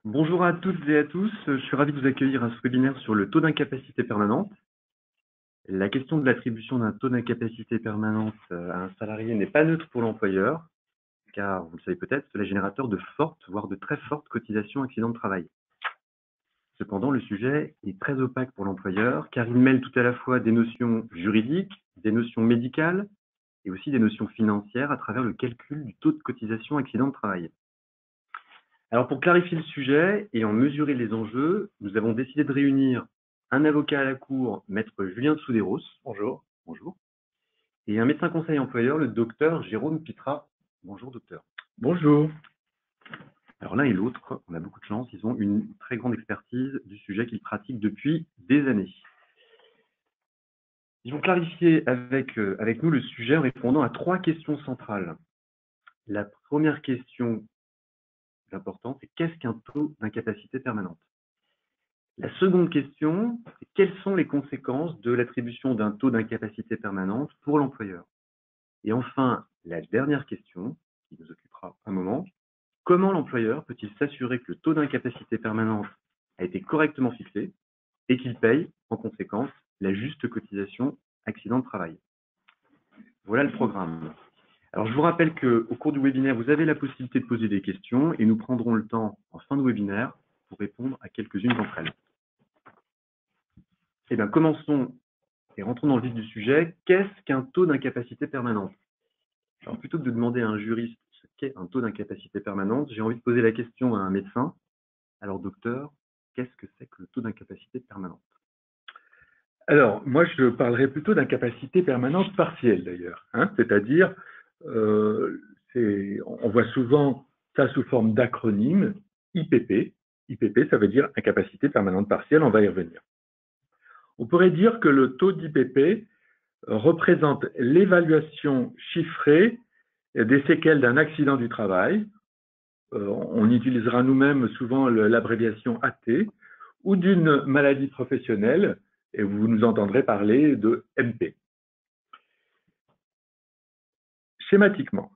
Bonjour à toutes et à tous, je suis ravi de vous accueillir à ce webinaire sur le taux d'incapacité permanente. La question de l'attribution d'un taux d'incapacité permanente à un salarié n'est pas neutre pour l'employeur, car, vous le savez peut-être, cela est générateur de fortes, voire de très fortes cotisations accidents de travail. Cependant, le sujet est très opaque pour l'employeur, car il mêle tout à la fois des notions juridiques, des notions médicales et aussi des notions financières à travers le calcul du taux de cotisation accident de travail. Alors, pour clarifier le sujet et en mesurer les enjeux, nous avons décidé de réunir un avocat à la Cour, maître Julien Tsouderos. Bonjour. Bonjour. Et un médecin conseil employeur, le docteur Jérôme Pitra. Bonjour, docteur. Bonjour. Alors, l'un et l'autre, on a beaucoup de chance, ils ont une très grande expertise du sujet qu'ils pratiquent depuis des années. Ils vont clarifier avec nous le sujet en répondant à 3 questions centrales. La première question importante, c'est qu'est-ce qu'un taux d'incapacité permanente? La seconde question, c'est quelles sont les conséquences de l'attribution d'un taux d'incapacité permanente pour l'employeur? Et enfin, la dernière question, qui nous occupera un moment, comment l'employeur peut-il s'assurer que le taux d'incapacité permanente a été correctement fixé et qu'il paye, en conséquence, la juste cotisation accident de travail? Voilà le programme. Alors, je vous rappelle qu'au cours du webinaire, vous avez la possibilité de poser des questions et nous prendrons le temps, en fin de webinaire, pour répondre à quelques-unes d'entre elles. Eh bien, commençons et rentrons dans le vif du sujet. Qu'est-ce qu'un taux d'incapacité permanente? Alors, plutôt que de demander à un juriste ce qu'est un taux d'incapacité permanente, j'ai envie de poser la question à un médecin. Alors, docteur, qu'est-ce que c'est que le taux d'incapacité permanente? Alors, moi, je parlerai plutôt d'incapacité permanente partielle, d'ailleurs. C'est-à-dire, on voit souvent ça sous forme d'acronyme, IPP. IPP, ça veut dire incapacité permanente partielle, on va y revenir. On pourrait dire que le taux d'IPP représente l'évaluation chiffrée des séquelles d'un accident du travail. On utilisera nous-mêmes souvent l'abréviation AT, ou d'une maladie professionnelle, et vous nous entendrez parler de MP. Schématiquement,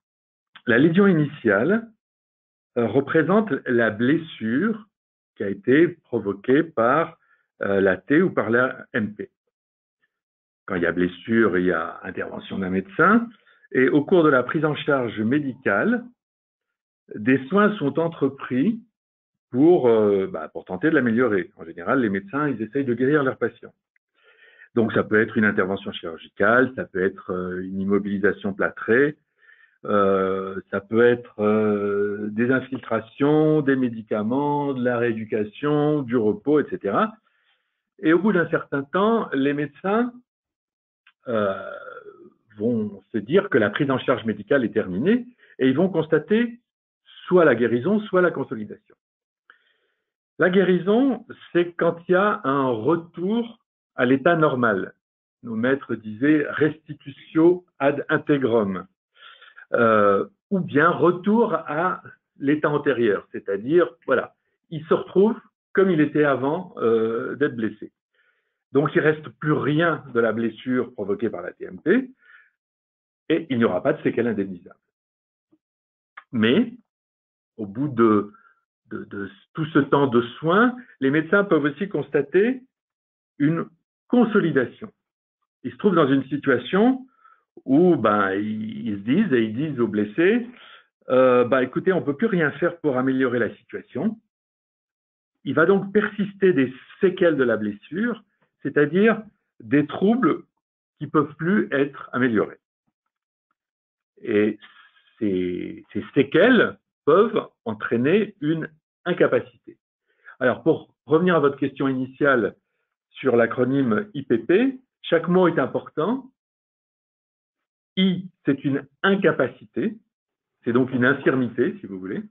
la lésion initiale représente la blessure qui a été provoquée par la T ou par la MP. Quand il y a blessure, il y a intervention d'un médecin, et au cours de la prise en charge médicale, des soins sont entrepris pour tenter de l'améliorer. En général, les médecins, ils essayent de guérir leurs patients. Donc, ça peut être une intervention chirurgicale, ça peut être une immobilisation plâtrée, ça peut être des infiltrations, des médicaments, de la rééducation, du repos, etc. Et au bout d'un certain temps, les médecins vont se dire que la prise en charge médicale est terminée et ils vont constater soit la guérison, soit la consolidation. La guérison, c'est quand il y a un retour à l'état normal. Nos maîtres disaient restitutio ad integrum, ou bien retour à l'état antérieur, c'est-à-dire, voilà, il se retrouve comme il était avant d'être blessé. Donc, il ne reste plus rien de la blessure provoquée par la TMP et il n'y aura pas de séquelles indemnisables. Mais, au bout de tout ce temps de soins, les médecins peuvent aussi constater une consolidation. Ils se trouvent dans une situation où ils disent aux blessés, écoutez, on ne peut plus rien faire pour améliorer la situation. Il va donc persister des séquelles de la blessure, c'est-à-dire des troubles qui ne peuvent plus être améliorés. Et ces séquelles peuvent entraîner une incapacité. Alors, pour revenir à votre question initiale sur l'acronyme IPP, chaque mot est important. I, c'est une incapacité, c'est donc une infirmité, si vous voulez.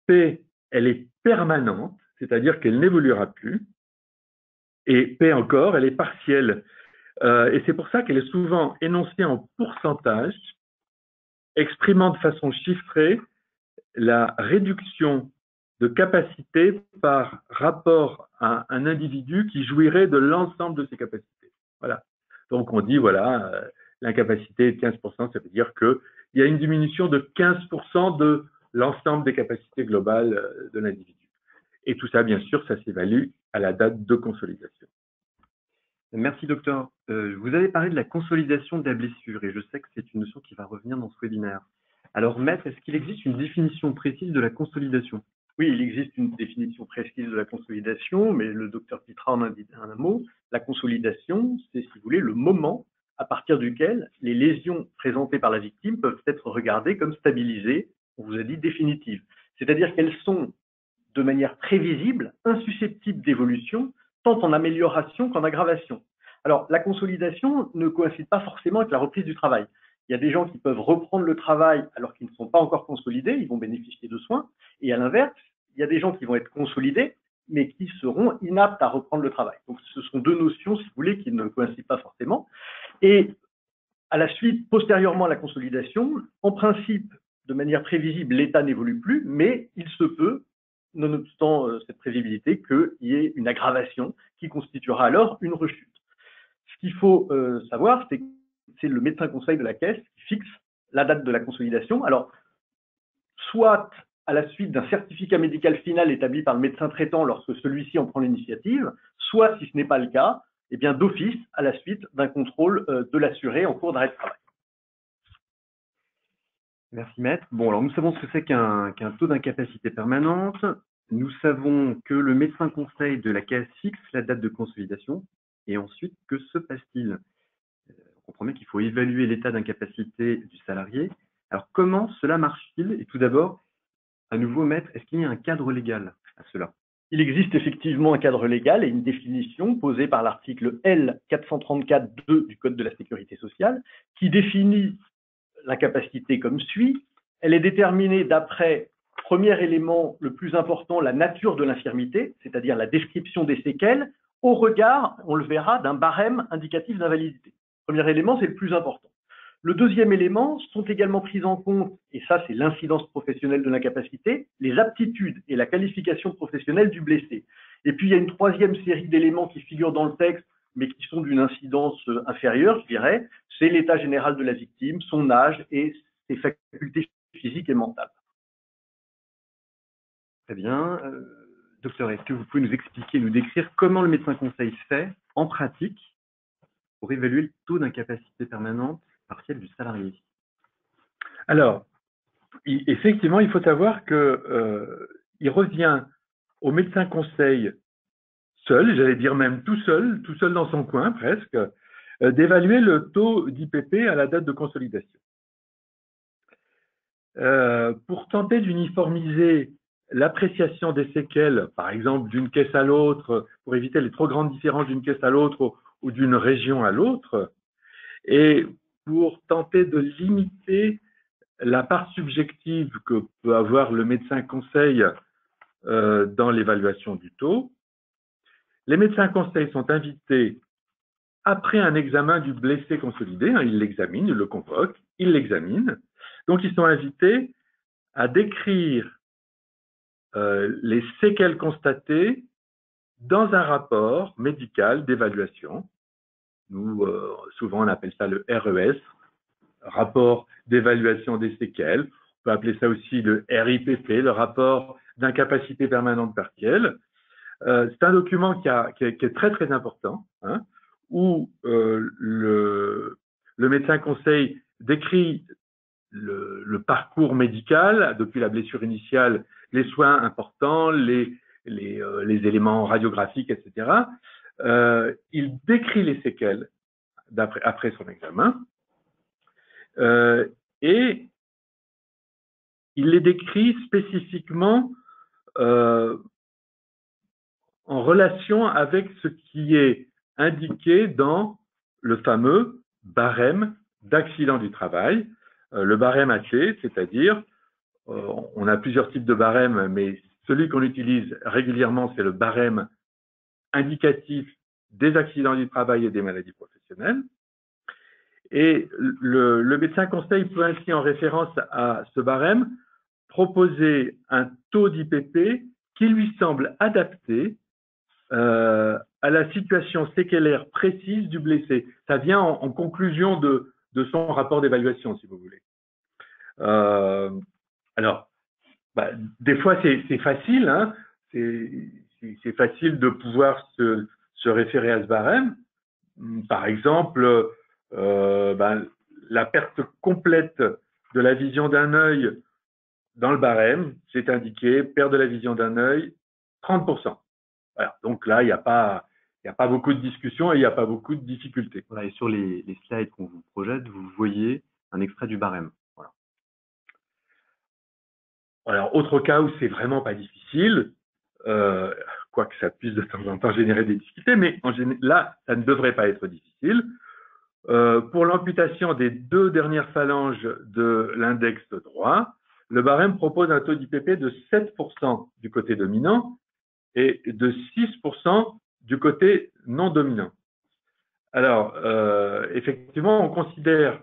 P, elle est permanente, c'est-à-dire qu'elle n'évoluera plus. Et P encore, elle est partielle. Et c'est pour ça qu'elle est souvent énoncée en pourcentage, exprimant de façon chiffrée la réduction de capacité par rapport à un individu qui jouirait de l'ensemble de ses capacités. Voilà. Donc on dit, voilà, l'incapacité est de 15%, ça veut dire qu'il y a une diminution de 15% de l'ensemble des capacités globales de l'individu. Et tout ça, bien sûr, ça s'évalue à la date de consolidation. Merci, docteur. Vous avez parlé de la consolidation de la blessure et je sais que c'est une notion qui va revenir dans ce webinaire. Alors, maître, est-ce qu'il existe une définition précise de la consolidation? Oui, il existe une définition précise de la consolidation, mais le docteur Pitra en a dit un mot. La consolidation, c'est, si vous voulez, le moment à partir duquel les lésions présentées par la victime peuvent être regardées comme stabilisées, on vous a dit définitives. C'est-à-dire qu'elles sont, de manière prévisible, insusceptibles d'évolution, tant en amélioration qu'en aggravation. Alors, la consolidation ne coïncide pas forcément avec la reprise du travail. Il y a des gens qui peuvent reprendre le travail alors qu'ils ne sont pas encore consolidés, ils vont bénéficier de soins. Et à l'inverse, il y a des gens qui vont être consolidés, mais qui seront inaptes à reprendre le travail. Donc, ce sont deux notions, si vous voulez, qui ne coïncident pas forcément. Et à la suite, postérieurement à la consolidation, en principe, de manière prévisible, l'état n'évolue plus, mais il se peut, nonobstant cette prévisibilité, qu'il y ait une aggravation qui constituera alors une rechute. Ce qu'il faut savoir, c'est que c'est le médecin conseil de la caisse qui fixe la date de la consolidation. Alors, soit à la suite d'un certificat médical final établi par le médecin traitant lorsque celui-ci en prend l'initiative, soit, si ce n'est pas le cas, eh bien d'office à la suite d'un contrôle de l'assuré en cours d'arrêt de travail. Merci, maître. Bon, alors nous savons ce que c'est qu'un taux d'incapacité permanente. Nous savons que le médecin conseil de la caisse fixe la date de consolidation. Et ensuite, que se passe-t-il? On comprend bien qu'il faut évaluer l'état d'incapacité du salarié. Alors, comment cela marche-t-il? Et tout d'abord, à nouveau, maître, est-ce qu'il y a un cadre légal à cela? Il existe effectivement un cadre légal et une définition posée par l'article L 434-2 du Code de la sécurité sociale qui définit l'incapacité comme suit. Elle est déterminée d'après, premier élément le plus important, la nature de l'infirmité, c'est-à-dire la description des séquelles, au regard, on le verra, d'un barème indicatif d'invalidité. Premier élément, c'est le plus important. Le deuxième élément sont également prises en compte, et ça c'est l'incidence professionnelle de l'incapacité, les aptitudes et la qualification professionnelle du blessé. Et puis il y a une troisième série d'éléments qui figurent dans le texte, mais qui sont d'une incidence inférieure, je dirais, c'est l'état général de la victime, son âge et ses facultés physiques et mentales. Très bien. Docteur, est-ce que vous pouvez nous expliquer, nous décrire comment le médecin conseil fait en pratique pour évaluer le taux d'incapacité permanente partielle du salarié? Alors, effectivement, il faut savoir qu'il revient au médecin conseil seul, j'allais dire même tout seul dans son coin presque, d'évaluer le taux d'IPP à la date de consolidation. Pour tenter d'uniformiser l'appréciation des séquelles, par exemple d'une caisse à l'autre, pour éviter les trop grandes différences d'une caisse à l'autre ou d'une région à l'autre, et pour tenter de limiter la part subjective que peut avoir le médecin conseil dans l'évaluation du taux, les médecins conseils sont invités, après un examen du blessé consolidé, ils l'examinent, ils le convoquent, ils l'examinent, donc ils sont invités à décrire les séquelles constatées dans un rapport médical d'évaluation. Nous, souvent, on appelle ça le RES, rapport d'évaluation des séquelles. On peut appeler ça aussi le RIPP, le rapport d'incapacité permanente partielle. C'est un document qui est très, très important, où le médecin conseil décrit le parcours médical, depuis la blessure initiale, les soins importants, les éléments radiographiques, etc. Il décrit les séquelles après son examen et il les décrit spécifiquement en relation avec ce qui est indiqué dans le fameux barème d'accident du travail, le barème AT, c'est-à-dire, on a plusieurs types de barèmes, mais celui qu'on utilise régulièrement, c'est le barème indicatif des accidents du travail et des maladies professionnelles. Et le médecin conseil peut ainsi, en référence à ce barème, proposer un taux d'IPP qui lui semble adapté à la situation séquellaire précise du blessé. Ça vient en conclusion de son rapport d'évaluation, si vous voulez. Alors, Bah, des fois, c'est facile, hein, c'est facile de pouvoir se référer à ce barème. Par exemple, ben, la perte complète de la vision d'un œil dans le barème, c'est indiqué, perte de la vision d'un œil, 30%. Voilà. Donc là, il n'y a pas beaucoup de discussion et il n'y a pas beaucoup de difficultés. Voilà, et sur les slides qu'on vous projette, vous voyez un extrait du barème. Voilà. Alors, autre cas où c'est vraiment pas difficile, quoique ça puisse de temps en temps générer des difficultés, mais là, ça ne devrait pas être difficile. Pour l'amputation des 2 dernières phalanges de l'index droit, le barème propose un taux d'IPP de 7% du côté dominant et de 6% du côté non dominant. Alors, effectivement, on considère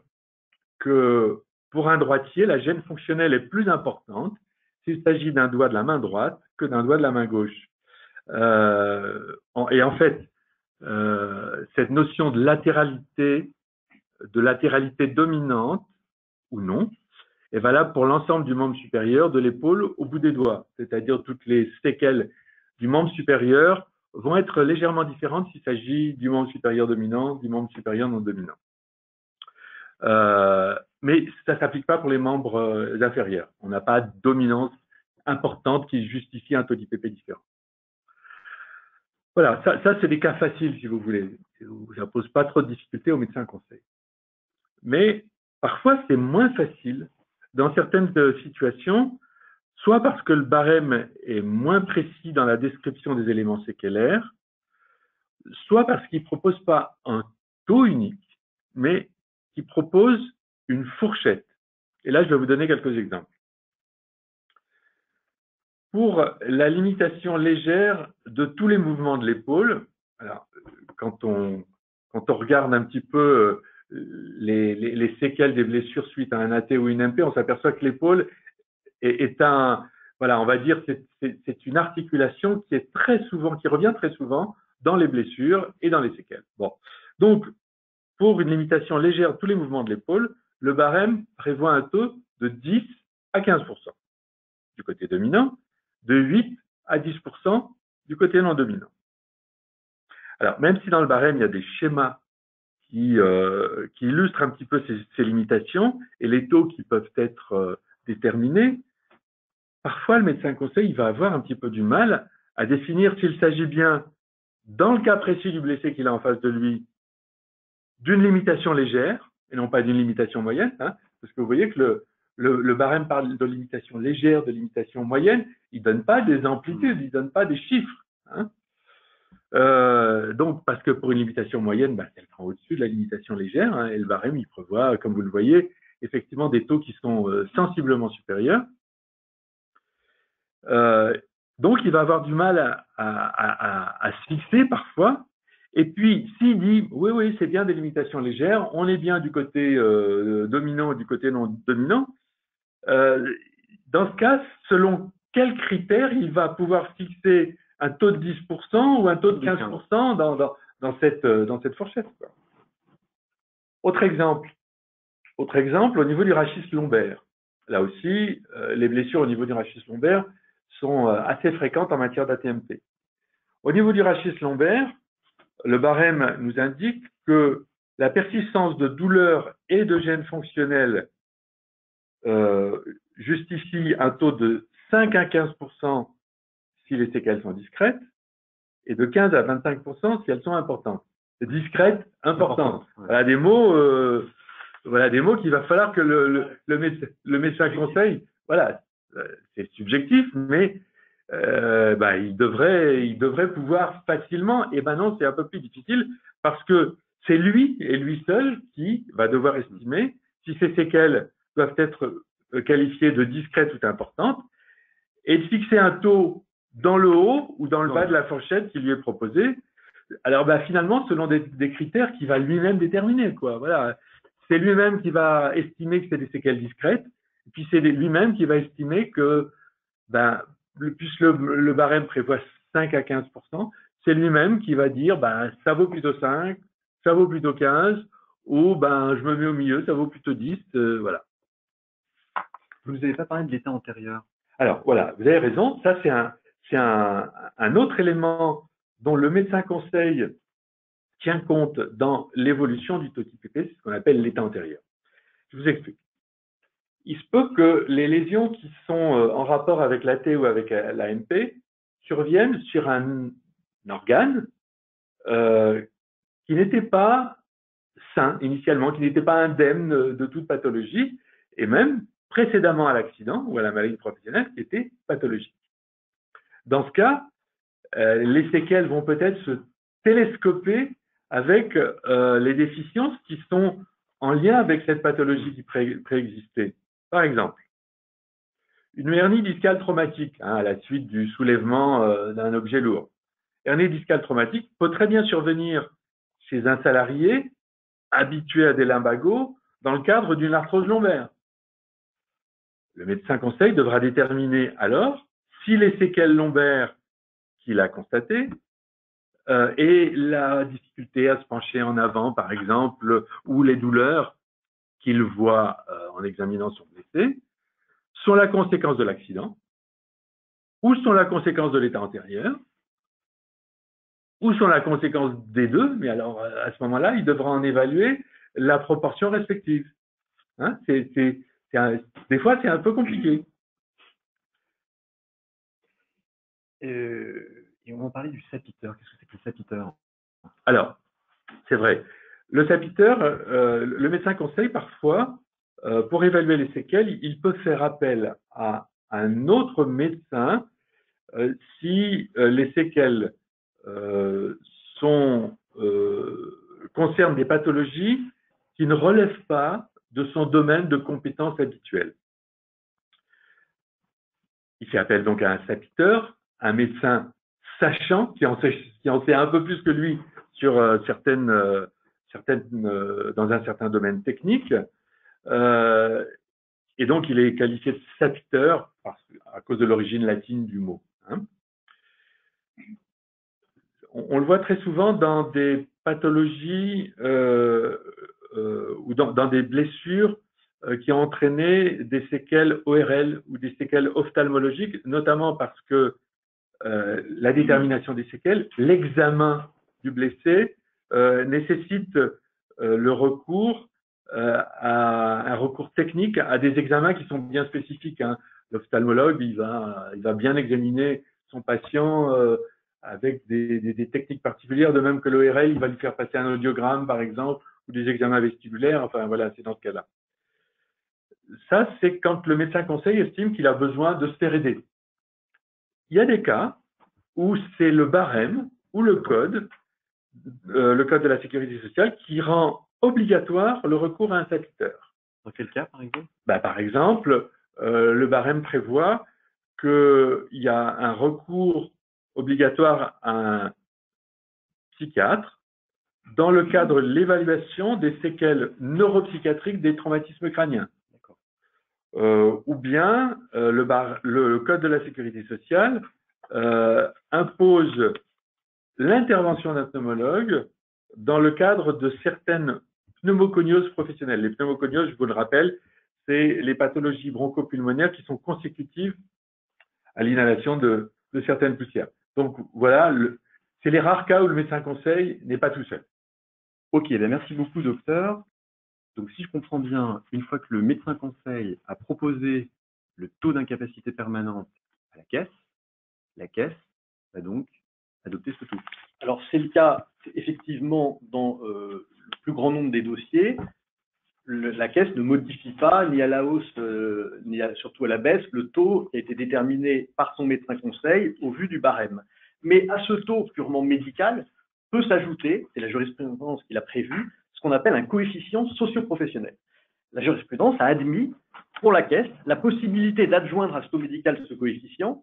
que pour un droitier, la gêne fonctionnelle est plus importante s'il s'agit d'un doigt de la main droite que d'un doigt de la main gauche. Et en fait, cette notion de latéralité dominante ou non est valable pour l'ensemble du membre supérieur de l'épaule au bout des doigts, c'est-à-dire toutes les séquelles du membre supérieur vont être légèrement différentes s'il s'agit du membre supérieur dominant, du membre supérieur non dominant. Mais ça ne s'applique pas pour les membres inférieurs. On n'a pas de dominance importante qui justifie un taux d'IPP différent. Voilà, ça c'est des cas faciles si vous voulez. Ça ne pose pas trop de difficultés aux médecins conseils. Mais parfois c'est moins facile dans certaines situations, soit parce que le barème est moins précis dans la description des éléments séquelaires, soit parce qu'il ne propose pas un taux unique, mais qui propose une fourchette. Et là, je vais vous donner quelques exemples. Pour la limitation légère de tous les mouvements de l'épaule, alors quand on regarde un petit peu les séquelles des blessures suite à un AT ou une MP, on s'aperçoit que l'épaule est voilà, on va dire, c'est une articulation qui revient très souvent dans les blessures et dans les séquelles. Bon, donc pour une limitation légère de tous les mouvements de l'épaule, le barème prévoit un taux de 10 à 15% du côté dominant, de 8 à 10% du côté non dominant. Alors, même si dans le barème, il y a des schémas qui illustrent un petit peu ces limitations et les taux qui peuvent être déterminés, parfois le médecin conseil va avoir un petit peu du mal à définir s'il s'agit bien, dans le cas précis du blessé qu'il a en face de lui, d'une limitation légère et non pas d'une limitation moyenne, hein, parce que vous voyez que le barème parle de limitation légère, de limitation moyenne, il ne donne pas des amplitudes, il ne donne pas des chiffres. Hein. Donc, parce que pour une limitation moyenne, bah, elle prend au-dessus de la limitation légère, hein, et le barème, il prévoit, comme vous le voyez, effectivement des taux qui sont sensiblement supérieurs. Donc, il va avoir du mal à se fixer parfois. Et puis, s'il dit, oui, c'est bien des limitations légères, on est bien du côté dominant et du côté non dominant, dans ce cas, selon quels critères il va pouvoir fixer un taux de 10% ou un taux de 15% dans cette fourchette, quoi. Autre exemple, au niveau du rachis lombaire. Là aussi, les blessures au niveau du rachis lombaire sont assez fréquentes en matière d'ATMP. Au niveau du rachis lombaire, le barème nous indique que la persistance de douleur et de gêne fonctionnelle justifie un taux de 5 à 15% si les séquelles sont discrètes et de 15 à 25% si elles sont importantes. Discrètes, importantes. Voilà des mots qu'il va falloir que le médecin conseil, voilà, c'est subjectif, mais il devrait pouvoir facilement, et ben non, c'est un peu plus difficile parce que c'est lui et lui seul qui va devoir estimer si ces séquelles doivent être qualifiées de discrètes ou d'importantes et de fixer un taux dans le haut ou dans le bas de la fourchette qui lui est proposée. Alors finalement, selon des critères qu'il va lui-même déterminer, quoi. Voilà, c'est lui-même qui va estimer que c'est des séquelles discrètes, et puis c'est lui-même qui va estimer que puisque le barème prévoit 5 à 15%, c'est lui-même qui va dire ça vaut plutôt 5, ça vaut plutôt 15, ou je me mets au milieu, ça vaut plutôt 10, voilà. Vous ne nous avez pas parlé de l'état antérieur. Alors, voilà, vous avez raison. Ça, c'est un autre élément dont le médecin conseil tient compte dans l'évolution du taux type PP, c'est ce qu'on appelle l'état antérieur. Je vous explique. Il se peut que les lésions qui sont en rapport avec l'AT ou avec l'AMP surviennent sur un organe qui n'était pas sain initialement, qui n'était pas indemne de toute pathologie, et même précédemment à l'accident ou à la maladie professionnelle qui était pathologique. Dans ce cas, les séquelles vont peut-être se télescoper avec les déficiences qui sont en lien avec cette pathologie qui préexistait. Par exemple, une hernie discale traumatique, à la suite du soulèvement d'un objet lourd. Hernie discale traumatique peut très bien survenir chez un salarié habitué à des lumbagos dans le cadre d'une arthrose lombaire. Le médecin conseil devra déterminer alors si les séquelles lombaires qu'il a constatées et la difficulté à se pencher en avant, par exemple, ou les douleurs qu'il voit en examinant son blessé, sont la conséquence de l'accident, ou sont la conséquence de l'état antérieur, ou sont la conséquence des deux, mais alors à ce moment-là, il devra en évaluer la proportion respective. Hein, des fois, c'est un peu compliqué. Et on parlait du sapiteur. Qu'est-ce que c'est que le sapiteur? Alors, c'est vrai. Le sapiteur, le médecin conseil parfois, pour évaluer les séquelles, il peut faire appel à un autre médecin si les séquelles concernent des pathologies qui ne relèvent pas de son domaine de compétence habituel. Il fait appel donc à un sapiteur, un médecin sachant, qui en sait un peu plus que lui sur dans un certain domaine technique, et donc il est qualifié de sapiteur à cause de l'origine latine du mot. Hein. On le voit très souvent dans des pathologies ou dans des blessures qui ont entraîné des séquelles ORL ou des séquelles ophtalmologiques, notamment parce que la détermination des séquelles, l'examen du blessé nécessite le recours à un recours technique, à des examens qui sont bien spécifiques. Hein. L'ophtalmologue, il va bien examiner son patient avec des techniques particulières, de même que l'ORL, il va lui faire passer un audiogramme, par exemple, ou des examens vestibulaires. Enfin, voilà, c'est dans ce cas-là. Ça, c'est quand le médecin conseil estime qu'il a besoin de se faire aider. Il y a des cas où c'est le barème ou le code de la sécurité sociale qui rend obligatoire le recours à un sapiteur. Dans quel cas, par exemple? Par exemple, le barème prévoit qu'il y a un recours obligatoire à un psychiatre dans le cadre de l'évaluation des séquelles neuropsychiatriques des traumatismes crâniens. Ou bien le Code de la sécurité sociale impose l'intervention d'un pneumologue dans le cadre de certaines pneumoconioses professionnelles. Les pneumoconioses, je vous le rappelle, c'est les pathologies bronchopulmonaires qui sont consécutives à l'inhalation de certaines poussières. Donc voilà, c'est les rares cas où le médecin conseil n'est pas tout seul. Ok, merci beaucoup, docteur. Donc, si je comprends bien, une fois que le médecin conseil a proposé le taux d'incapacité permanente à la caisse va donc adopter ce taux. Alors, c'est le cas, effectivement, dans le plus grand nombre des dossiers. La caisse ne modifie pas, ni à la hausse, ni surtout à la baisse, le taux qui a été déterminé par son médecin conseil au vu du barème. Mais à ce taux purement médical peut s'ajouter, c'est la jurisprudence qui l'a prévu, ce qu'on appelle un coefficient socio-professionnel. La jurisprudence a admis pour la caisse la possibilité d'adjoindre à ce taux médical ce coefficient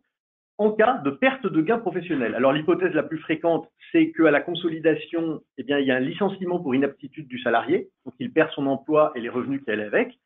en cas de perte de gains professionnels. Alors l'hypothèse la plus fréquente, c'est qu'à la consolidation, eh bien, il y a un licenciement pour inaptitude du salarié, donc il perd son emploi et les revenus qu'il a avec.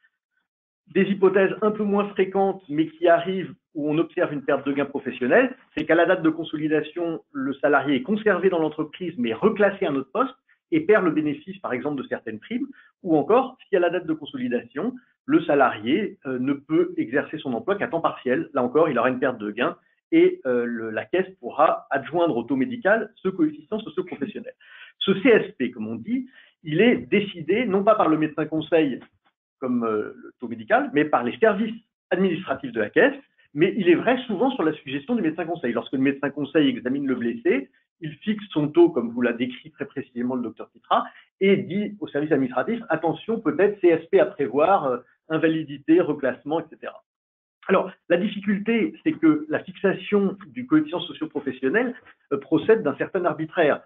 Des hypothèses un peu moins fréquentes, mais qui arrivent où on observe une perte de gains professionnels, c'est qu'à la date de consolidation, le salarié est conservé dans l'entreprise, mais reclassé à un autre poste et perd le bénéfice, par exemple, de certaines primes, ou encore, si à la date de consolidation, le salarié ne peut exercer son emploi qu'à temps partiel. Là encore, il aura une perte de gain et la caisse pourra adjoindre au taux médical ce coefficient socio-professionnel. Ce CSP, comme on dit, il est décidé non pas par le médecin conseil comme le taux médical, mais par les services administratifs de la caisse. Mais il est vrai souvent sur la suggestion du médecin conseil. Lorsque le médecin conseil examine le blessé, il fixe son taux, comme vous l'a décrit très précisément le docteur Pitra, et dit au service administratif, attention, peut-être CSP à prévoir, invalidité, reclassement, etc. Alors, la difficulté, c'est que la fixation du coefficient socio-professionnel procède d'un certain arbitraire.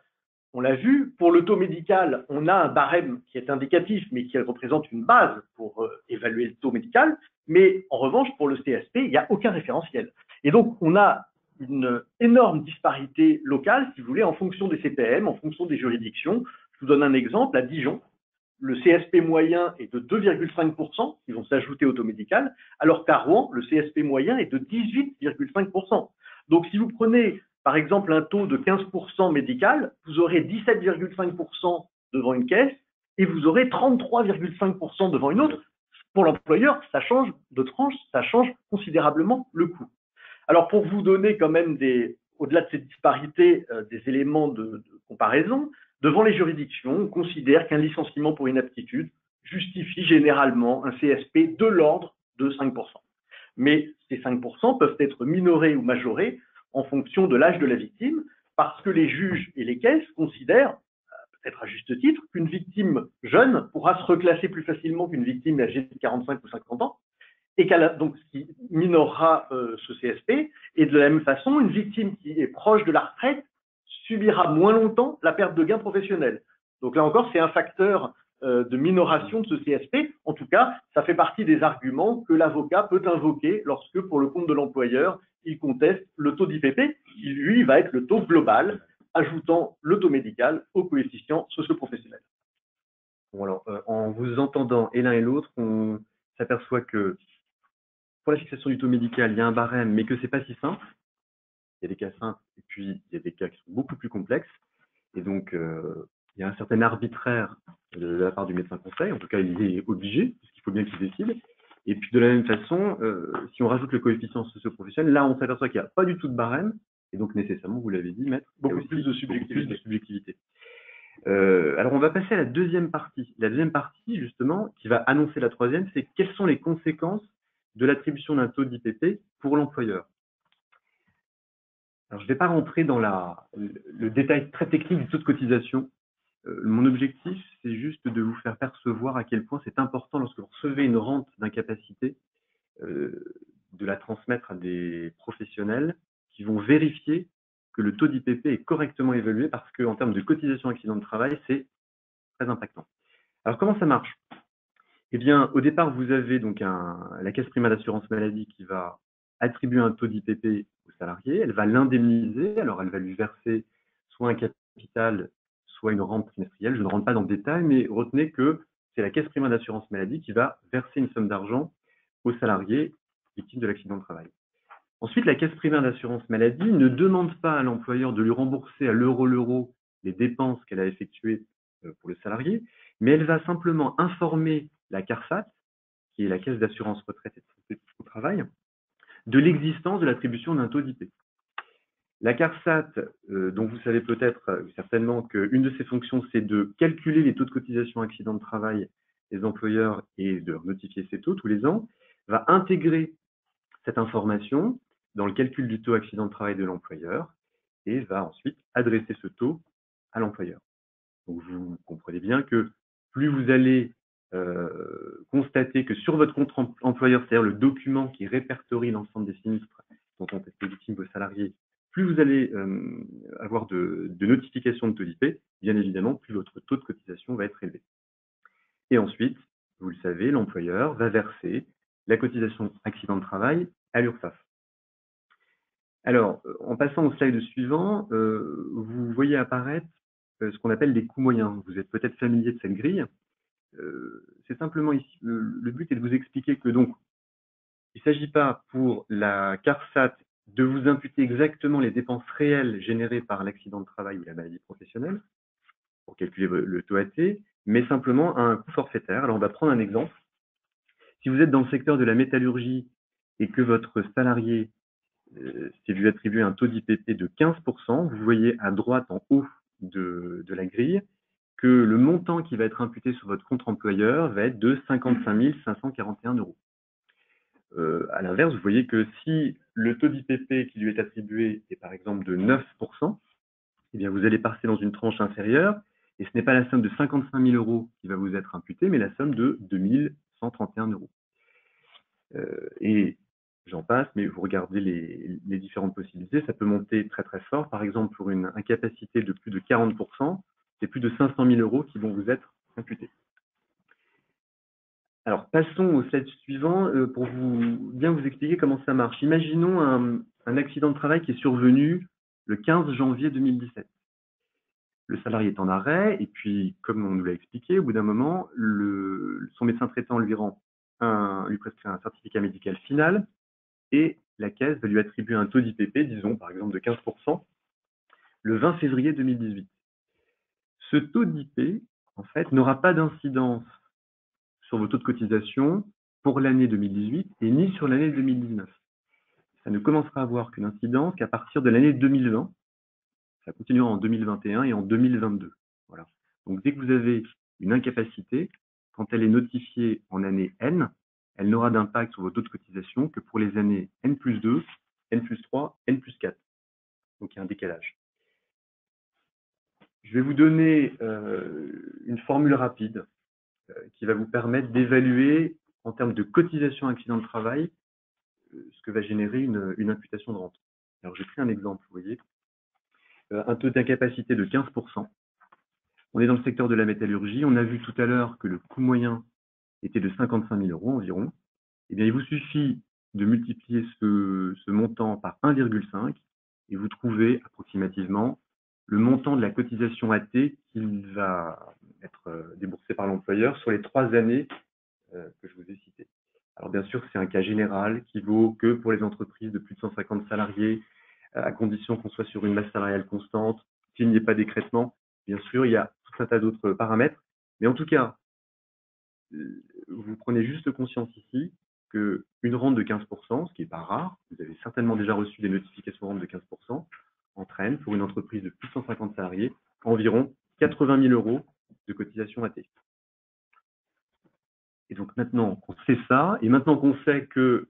On l'a vu, pour le taux médical, on a un barème qui est indicatif, mais qui représente une base pour évaluer le taux médical. Mais en revanche, pour le CSP, il n'y a aucun référentiel. Et donc, on a une énorme disparité locale, si vous voulez, en fonction des CPM, en fonction des juridictions. Je vous donne un exemple. À Dijon, le CSP moyen est de 2,5% qui vont s'ajouter au taux médical, alors qu'à Rouen, le CSP moyen est de 18,5%. Donc, si vous prenez par exemple un taux de 15% médical, vous aurez 17,5% devant une caisse et vous aurez 33,5% devant une autre. Pour l'employeur, ça change de tranche, ça change considérablement le coût. Alors pour vous donner quand même au-delà de ces disparités, des éléments de comparaison, devant les juridictions, on considère qu'un licenciement pour inaptitude justifie généralement un CSP de l'ordre de 5%. Mais ces 5% peuvent être minorés ou majorés en fonction de l'âge de la victime, parce que les juges et les caisses considèrent, peut-être à juste titre, qu'une victime jeune pourra se reclasser plus facilement qu'une victime âgée de 45 ou 50 ans, et donc ce qui minorera ce CSP. Et de la même façon, une victime qui est proche de la retraite subira moins longtemps la perte de gain professionnel. Donc là encore, c'est un facteur de minoration de ce CSP. En tout cas, ça fait partie des arguments que l'avocat peut invoquer lorsque, pour le compte de l'employeur, il conteste le taux d'IPP, qui lui va être le taux global, ajoutant le taux médical au coefficient socio-professionnel. Bon, alors, en vous entendant et l'un et l'autre, on s'aperçoit que pour la fixation du taux médical, il y a un barème, mais que c'est pas si simple. Il y a des cas simples et puis il y a des cas qui sont beaucoup plus complexes. Et donc, il y a un certain arbitraire de la part du médecin conseil. En tout cas, il est obligé, puisqu'il faut bien qu'il décide. Et puis, de la même façon, si on rajoute le coefficient socio-professionnel, là, on s'aperçoit qu'il n'y a pas du tout de barème. Et donc, nécessairement, vous l'avez dit, maître, beaucoup plus de subjectivité. Alors, on va passer à la deuxième partie. La deuxième partie, justement, qui va annoncer la troisième, c'est quelles sont les conséquences de l'attribution d'un taux d'IPP pour l'employeur. Alors, je ne vais pas rentrer dans le détail très technique du taux de cotisation. Mon objectif, c'est juste de vous faire percevoir à quel point c'est important, lorsque vous recevez une rente d'incapacité, de la transmettre à des professionnels qui vont vérifier que le taux d'IPP est correctement évalué, parce qu'en termes de cotisation accident de travail, c'est très impactant. Alors, comment ça marche? Eh bien, au départ, vous avez donc la caisse primaire d'assurance maladie qui va attribuer un taux d'IPP au salarié, elle va l'indemniser, alors elle va lui verser soit un capital, soit une rente trimestrielle. Je ne rentre pas dans le détail, mais retenez que c'est la caisse primaire d'assurance maladie qui va verser une somme d'argent au salarié victime de l'accident de travail. Ensuite, la caisse primaire d'assurance maladie ne demande pas à l'employeur de lui rembourser à l'euro les dépenses qu'elle a effectuées pour le salarié, mais elle va simplement informer la CARSAT, qui est la caisse d'assurance retraite et de santé au travail, de l'existence de l'attribution d'un taux d'IP. La CARSAT, dont vous savez peut-être certainement qu'une de ses fonctions, c'est de calculer les taux de cotisation accident de travail des employeurs et de notifier ces taux tous les ans, va intégrer cette information dans le calcul du taux accident de travail de l'employeur et va ensuite adresser ce taux à l'employeur. Donc vous comprenez bien que plus vous allez constater que sur votre compte employeur, c'est-à-dire le document qui répertorie l'ensemble des sinistres dont ont été victimes vos salariés, plus vous allez avoir de notifications de taux d'IP, bien évidemment, plus votre taux de cotisation va être élevé. Et ensuite, vous le savez, l'employeur va verser la cotisation accident de travail à l'URSSAF. Alors, en passant au slide suivant, vous voyez apparaître ce qu'on appelle les coûts moyens. Vous êtes peut-être familier de cette grille. C'est simplement ici, le but est de vous expliquer que donc, il ne s'agit pas pour la CARSAT de vous imputer exactement les dépenses réelles générées par l'accident de travail ou la maladie professionnelle, pour calculer le taux AT, mais simplement un coût forfaitaire. Alors, on va prendre un exemple. Si vous êtes dans le secteur de la métallurgie et que votre salarié s'est vu attribuer un taux d'IPP de 15%, vous voyez à droite en haut de la grille que le montant qui va être imputé sur votre compte employeur va être de 55 541 €. À l'inverse, vous voyez que si le taux d'IPP qui lui est attribué est par exemple de 9%, eh bien vous allez passer dans une tranche inférieure et ce n'est pas la somme de 55 000 € qui va vous être imputée, mais la somme de 2 131 €. Et j'en passe, mais vous regardez les différentes possibilités, ça peut monter très très fort. Par exemple, pour une incapacité de plus de 40%, c'est plus de 500 000 € qui vont vous être imputés. Alors, passons au slide suivant pour bien vous expliquer comment ça marche. Imaginons un accident de travail qui est survenu le 15 janvier 2017. Le salarié est en arrêt et puis, comme on nous l'a expliqué, au bout d'un moment, son médecin traitant lui prescrit un certificat médical final et la caisse va lui attribuer un taux d'IPP, disons par exemple de 15%, le 20 février 2018. Ce taux d'IP, en fait, n'aura pas d'incidence sur vos taux de cotisation pour l'année 2018 et ni sur l'année 2019. Ça ne commencera à avoir qu'une incidence qu'à partir de l'année 2020. Ça continuera en 2021 et en 2022. Voilà. Donc, dès que vous avez une incapacité, quand elle est notifiée en année N, elle n'aura d'impact sur vos taux de cotisation que pour les années N+2, N+3, N+4. Donc, il y a un décalage. Je vais vous donner une formule rapide qui va vous permettre d'évaluer en termes de cotisation accident de travail ce que va générer une imputation de rente. Alors, j'ai pris un exemple, vous voyez. Un taux d'incapacité de 15%. On est dans le secteur de la métallurgie. On a vu tout à l'heure que le coût moyen était de 55 000 € environ. Eh bien, il vous suffit de multiplier ce montant par 1,5 et vous trouvez approximativement le montant de la cotisation AT qui va être déboursé par l'employeur sur les 3 années que je vous ai citées. Alors, bien sûr, c'est un cas général qui vaut que pour les entreprises de plus de 150 salariés, à condition qu'on soit sur une masse salariale constante, qu'il n'y ait pas d'écrêtement. Bien sûr, il y a tout un tas d'autres paramètres. Mais en tout cas, vous prenez juste conscience ici qu'une rente de 15%, ce qui n'est pas rare, vous avez certainement déjà reçu des notifications de rente de 15%, entraîne pour une entreprise de plus de 150 salariés environ 80 000 € de cotisation AT. Et donc maintenant qu'on sait ça, et maintenant qu'on sait que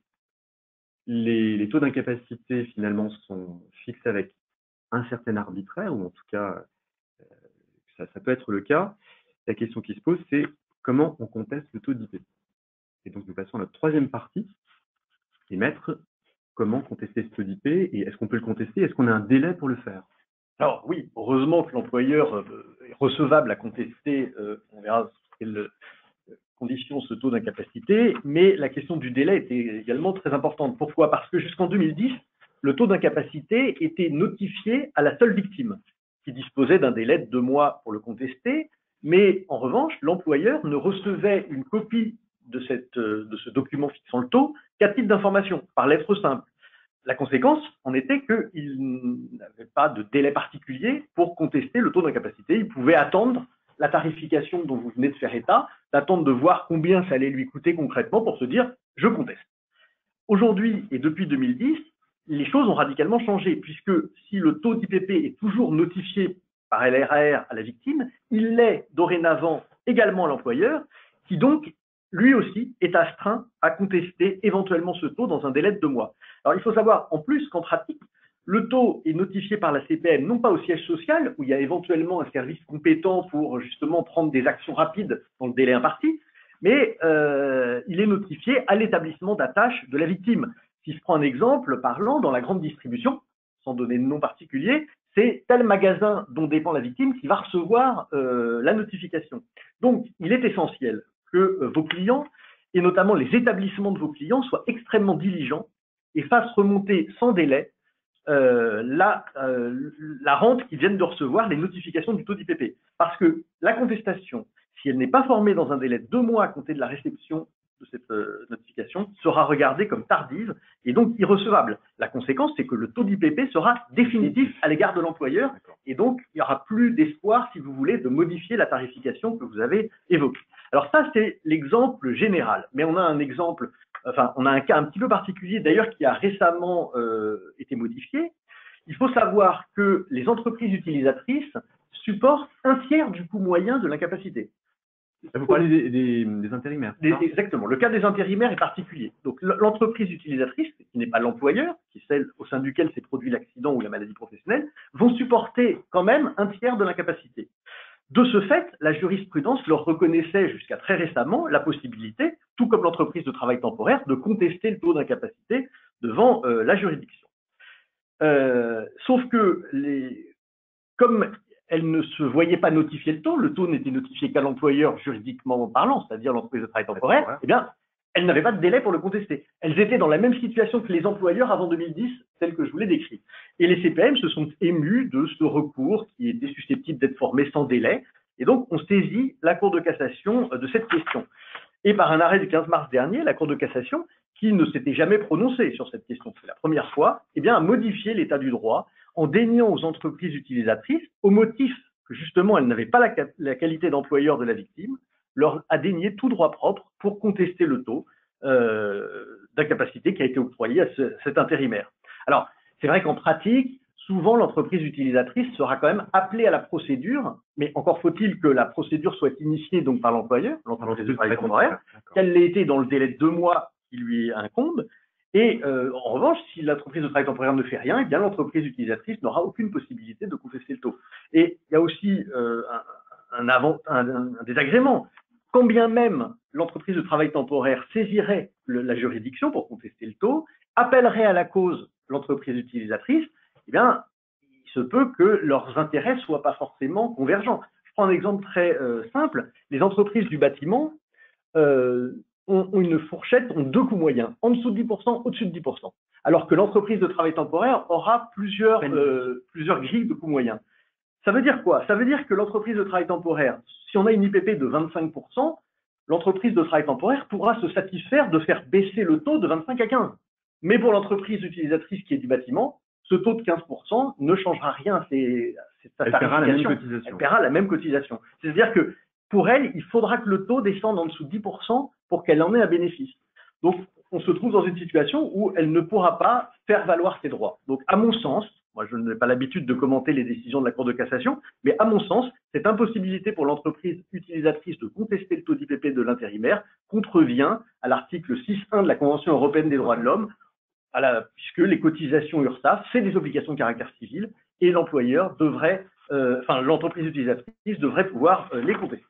les taux d'incapacité finalement sont fixés avec un certain arbitraire, ou en tout cas, ça peut être le cas, la question qui se pose, c'est comment on conteste le taux d'IP. Et donc, nous passons à notre troisième partie, émettre comment contester ce taux d'IP, et est-ce qu'on peut le contester, est-ce qu'on a un délai pour le faire? Alors oui, heureusement que l'employeur est recevable à contester, on verra sous quelles conditions ce taux d'incapacité, mais la question du délai était également très importante. Pourquoi? Parce que jusqu'en 2010, le taux d'incapacité était notifié à la seule victime, qui disposait d'un délai de 2 mois pour le contester, mais en revanche, l'employeur ne recevait une copie de ce document fixant le taux qu'à titre d'information, par lettre simple. La conséquence en était qu'il n'avait pas de délai particulier pour contester le taux d'incapacité. Il pouvait attendre la tarification dont vous venez de faire état, d'attendre de voir combien ça allait lui coûter concrètement pour se dire « je conteste ». Aujourd'hui et depuis 2010, les choses ont radicalement changé puisque si le taux d'IPP est toujours notifié par LRR à la victime, il l'est dorénavant également à l'employeur qui donc lui aussi est astreint à contester éventuellement ce taux dans un délai de 2 mois. Alors il faut savoir en plus qu'en pratique, le taux est notifié par la CPM non pas au siège social, où il y a éventuellement un service compétent pour justement prendre des actions rapides dans le délai imparti, mais il est notifié à l'établissement d'attache de la victime. Si je prends un exemple parlant, dans la grande distribution, sans donner de nom particulier, c'est tel magasin dont dépend la victime qui va recevoir la notification. Donc, il est essentiel que vos clients, et notamment les établissements de vos clients, soient extrêmement diligents et fassent remonter sans délai la rente qu'ils viennent de recevoir, les notifications du taux d'IPP. Parce que la contestation, si elle n'est pas formée dans un délai de 2 mois à compter de la réception de cette notification sera regardée comme tardive et donc irrecevable. La conséquence, c'est que le taux d'IPP sera définitif à l'égard de l'employeur et donc il n'y aura plus d'espoir, si vous voulez, de modifier la tarification que vous avez évoquée. Alors ça, c'est l'exemple général, mais on a un exemple, enfin, on a un cas un petit peu particulier d'ailleurs qui a récemment été modifié. Il faut savoir que les entreprises utilisatrices supportent un tiers du coût moyen de l'incapacité. Vous parlez des intérimaires. Exactement. Le cas des intérimaires est particulier. Donc, l'entreprise utilisatrice, qui n'est pas l'employeur, qui est celle au sein duquel s'est produit l'accident ou la maladie professionnelle, vont supporter quand même un tiers de l'incapacité. De ce fait, la jurisprudence leur reconnaissait jusqu'à très récemment la possibilité, tout comme l'entreprise de travail temporaire, de contester le taux d'incapacité devant la juridiction. Sauf que, comme elle ne se voyait pas notifier le taux n'était notifié qu'à l'employeur juridiquement parlant, c'est-à-dire l'entreprise de travail temporaire, eh bien, elles n'avaient pas de délai pour le contester. Elles étaient dans la même situation que les employeurs avant 2010, celle que je vous l'ai décrite. Et les CPM se sont émus de ce recours qui était susceptible d'être formé sans délai, et donc on saisit la Cour de cassation de cette question. Et par un arrêt du 15 mars dernier, la Cour de cassation, qui ne s'était jamais prononcée sur cette question, c'est la première fois, eh bien, a modifié l'état du droit en déniant aux entreprises utilisatrices, au motif que justement elles n'avaient pas la qualité d'employeur de la victime, leur a dénié tout droit propre pour contester le taux d'incapacité qui a été octroyé à cet intérimaire. Alors, c'est vrai qu'en pratique, souvent l'entreprise utilisatrice sera quand même appelée à la procédure, mais encore faut-il que la procédure soit initiée donc par l'employeur, l'entreprise de travail temporaire, qu'elle l'ait été dans le délai de 2 mois qui lui incombe. Et en revanche, si l'entreprise de travail temporaire ne fait rien, eh bien l'entreprise utilisatrice n'aura aucune possibilité de contester le taux. Et il y a aussi un désagrément. Quand bien même l'entreprise de travail temporaire saisirait la juridiction pour contester le taux, appellerait à la cause l'entreprise utilisatrice, eh bien, il se peut que leurs intérêts ne soient pas forcément convergents. Je prends un exemple très simple. Les entreprises du bâtiment ont une fourchette, ont 2 coûts moyens, en dessous de 10%, au-dessus de 10%. Alors que l'entreprise de travail temporaire aura plusieurs grilles de coûts moyens. Ça veut dire quoi? Ça veut dire que l'entreprise de travail temporaire, si on a une IPP de 25%, l'entreprise de travail temporaire pourra se satisfaire de faire baisser le taux de 25 à 15. Mais pour l'entreprise utilisatrice qui est du bâtiment, ce taux de 15% ne changera rien à sa tarification. Elle paiera la même cotisation. C'est-à-dire que pour elle, il faudra que le taux descende en dessous de 10% pour qu'elle en ait un bénéfice. Donc, on se trouve dans une situation où elle ne pourra pas faire valoir ses droits. Donc, à mon sens, moi je n'ai pas l'habitude de commenter les décisions de la Cour de cassation, mais à mon sens, cette impossibilité pour l'entreprise utilisatrice de contester le taux d'IPP de l'intérimaire contrevient à l'article 6.1 de la Convention européenne des droits de l'homme, puisque les cotisations URSSAF, c'est des obligations de caractère civil, et l'employeur devrait, l'entreprise utilisatrice devrait pouvoir les contester.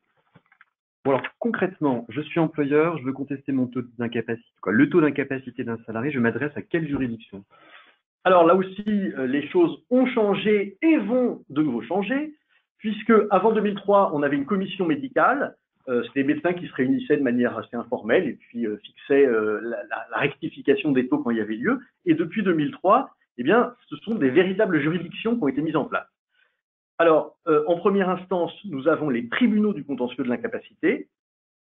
Bon alors concrètement, je suis employeur, je veux contester mon taux d'incapacité, le taux d'incapacité d'un salarié, je m'adresse à quelle juridiction? Alors là aussi, les choses ont changé et vont de nouveau changer, puisque avant 2003, on avait une commission médicale, c'était des médecins qui se réunissaient de manière assez informelle et puis fixaient la rectification des taux quand il y avait lieu. Et depuis 2003, eh bien, ce sont des véritables juridictions qui ont été mises en place. Alors, en première instance, nous avons les tribunaux du contentieux de l'incapacité,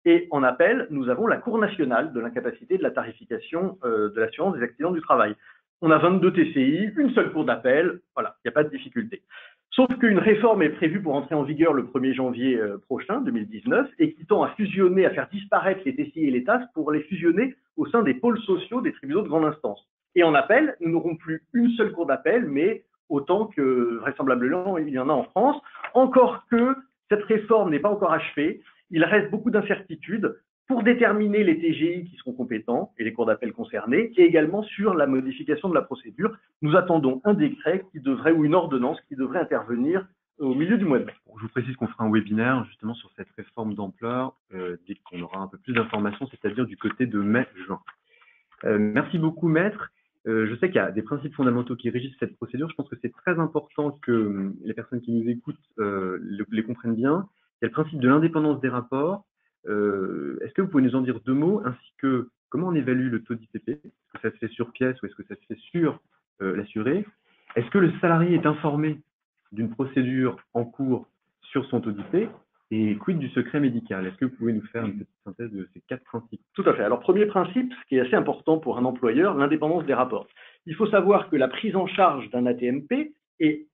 et en appel, nous avons la Cour nationale de l'incapacité et de la tarification de l'assurance des accidents du travail. On a 22 TCI, une seule cour d'appel, voilà, il n'y a pas de difficulté. Sauf qu'une réforme est prévue pour entrer en vigueur le 1er janvier prochain, 2019, et qui tend à fusionner, à faire disparaître les TCI et les TAS pour les fusionner au sein des pôles sociaux des tribunaux de grande instance. Et en appel, nous n'aurons plus une seule cour d'appel, mais autant que vraisemblablement il y en a en France, encore que cette réforme n'est pas encore achevée, il reste beaucoup d'incertitudes pour déterminer les TGI qui seront compétents et les cours d'appel concernés, et également sur la modification de la procédure. Nous attendons un décret qui devrait, ou une ordonnance qui devrait intervenir au milieu du mois de mai. Je vous précise qu'on fera un webinaire justement sur cette réforme d'ampleur dès qu'on aura un peu plus d'informations, c'est-à-dire du côté de mai-juin. Merci beaucoup, maître. Je sais qu'il y a des principes fondamentaux qui régissent cette procédure. Je pense que c'est très important que les personnes qui nous écoutent les comprennent bien. Il y a le principe de l'indépendance des rapports. Est-ce que vous pouvez nous en dire 2 mots, ainsi que comment on évalue le taux d'IPP? Est-ce que ça se fait sur pièce ou est-ce que ça se fait sur l'assuré? Est-ce que le salarié est informé d'une procédure en cours sur son taux d'IP? Et quid du secret médical? Est-ce que vous pouvez nous faire une petite synthèse de ces 4 principes? Tout à fait. Alors, premier principe, ce qui est assez important pour un employeur, l'indépendance des rapports. Il faut savoir que la prise en charge d'un AT-MP et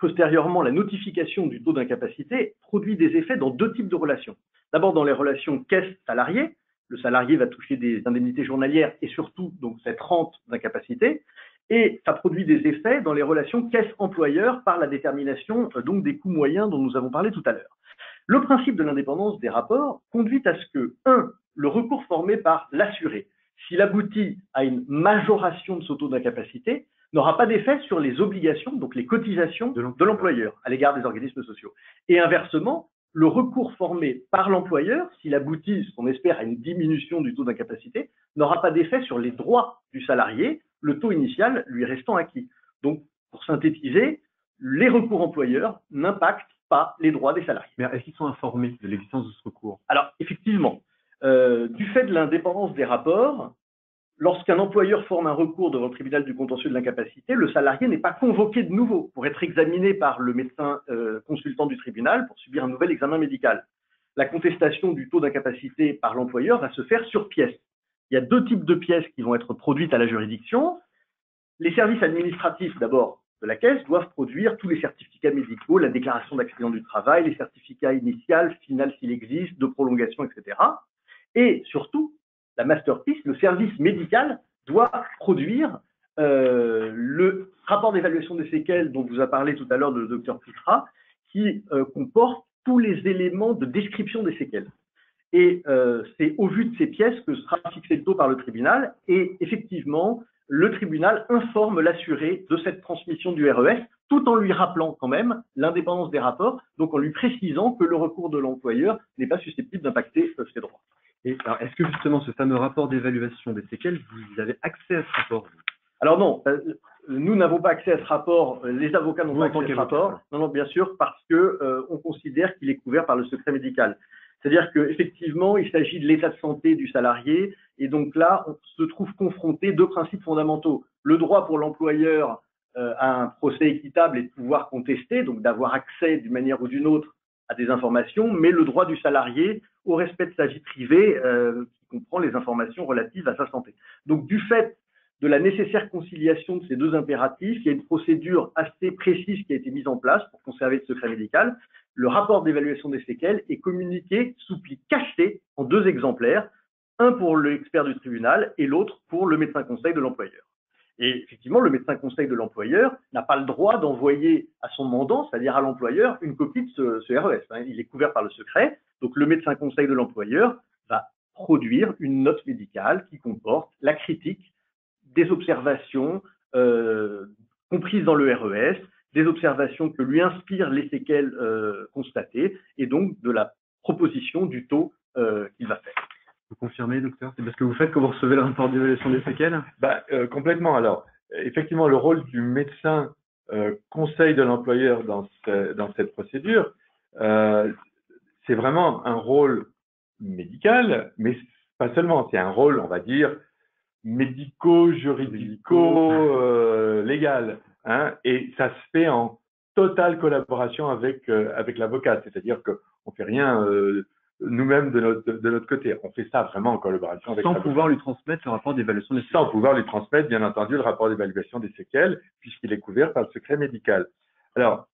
postérieurement la notification du taux d'incapacité produit des effets dans 2 types de relations. D'abord, dans les relations caisse-salarié, le salarié va toucher des indemnités journalières et surtout donc cette rente d'incapacité. Et ça produit des effets dans les relations caisse-employeur par la détermination donc des coûts moyens dont nous avons parlé tout à l'heure. Le principe de l'indépendance des rapports conduit à ce que, 1, le recours formé par l'assuré, s'il aboutit à une majoration de ce taux d'incapacité, n'aura pas d'effet sur les obligations, donc les cotisations de l'employeur à l'égard des organismes sociaux. Et inversement, le recours formé par l'employeur, s'il aboutit, ce qu'on espère, à une diminution du taux d'incapacité, n'aura pas d'effet sur les droits du salarié, le taux initial lui restant acquis. Donc, pour synthétiser, les recours employeurs n'impactent pas les droits des salariés. Mais est-ce qu'ils sont informés de l'existence de ce recours? Alors, effectivement, du fait de l'indépendance des rapports, lorsqu'un employeur forme un recours devant le tribunal du contentieux de l'incapacité, le salarié n'est pas convoqué de nouveau pour être examiné par le médecin consultant du tribunal pour subir un nouvel examen médical. La contestation du taux d'incapacité par l'employeur va se faire sur pièce. Il y a 2 types de pièces qui vont être produites à la juridiction. Les services administratifs, d'abord, de la Caisse doivent produire tous les certificats médicaux, la déclaration d'accident du travail, les certificats initial, final s'il existe, de prolongation, etc. Et surtout, la masterpiece, le service médical doit produire le rapport d'évaluation des séquelles dont vous a parlé tout à l'heure le docteur Pitra, qui comporte tous les éléments de description des séquelles. Et c'est au vu de ces pièces que sera fixé le taux par le tribunal. Et effectivement, le tribunal informe l'assuré de cette transmission du RES, tout en lui rappelant quand même l'indépendance des rapports, donc en lui précisant que le recours de l'employeur n'est pas susceptible d'impacter ses droits. Et alors, est-ce que justement ce fameux rapport d'évaluation des séquelles, vous avez accès à ce rapport? Alors non, nous n'avons pas accès à ce rapport, les avocats n'ont pas accès à ce rapport. Non, non, bien sûr, parce que on considère qu'il est couvert par le secret médical. C'est-à-dire qu'effectivement, il s'agit de l'état de santé du salarié, et donc là, on se trouve confronté 2 principes fondamentaux. Le droit pour l'employeur à un procès équitable et de pouvoir contester, donc d'avoir accès d'une manière ou d'une autre à des informations, mais le droit du salarié au respect de sa vie privée, qui comprend les informations relatives à sa santé. Donc, du fait de la nécessaire conciliation de ces 2 impératifs, il y a une procédure assez précise qui a été mise en place pour conserver le secret médical. Le rapport d'évaluation des séquelles est communiqué sous pli cacheté en 2 exemplaires, un pour l'expert du tribunal et l'autre pour le médecin conseil de l'employeur. Et effectivement, le médecin conseil de l'employeur n'a pas le droit d'envoyer à son mandant, c'est-à-dire à l'employeur, une copie de ce RES. Il est couvert par le secret. Donc, le médecin conseil de l'employeur va produire une note médicale qui comporte la critique des observations comprises dans le RES, des observations que lui inspirent les séquelles constatées, et donc de la proposition du taux qu'il va faire. Vous confirmez, docteur? C'est parce que vous faites que vous recevez le rapport d'évaluation des séquelles? Complètement. Alors, effectivement, le rôle du médecin conseil de l'employeur dans cette procédure, c'est vraiment un rôle médical, mais pas seulement. C'est un rôle, on va dire, médico-juridico-légal. Hein, et ça se fait en totale collaboration avec l'avocat. C'est-à-dire qu'on ne fait rien nous-mêmes de notre côté. On fait ça vraiment en collaboration avec l'avocat. Sans pouvoir lui transmettre le rapport d'évaluation des séquelles. Sans pouvoir lui transmettre, bien entendu, le rapport d'évaluation des séquelles, puisqu'il est couvert par le secret médical. Alors,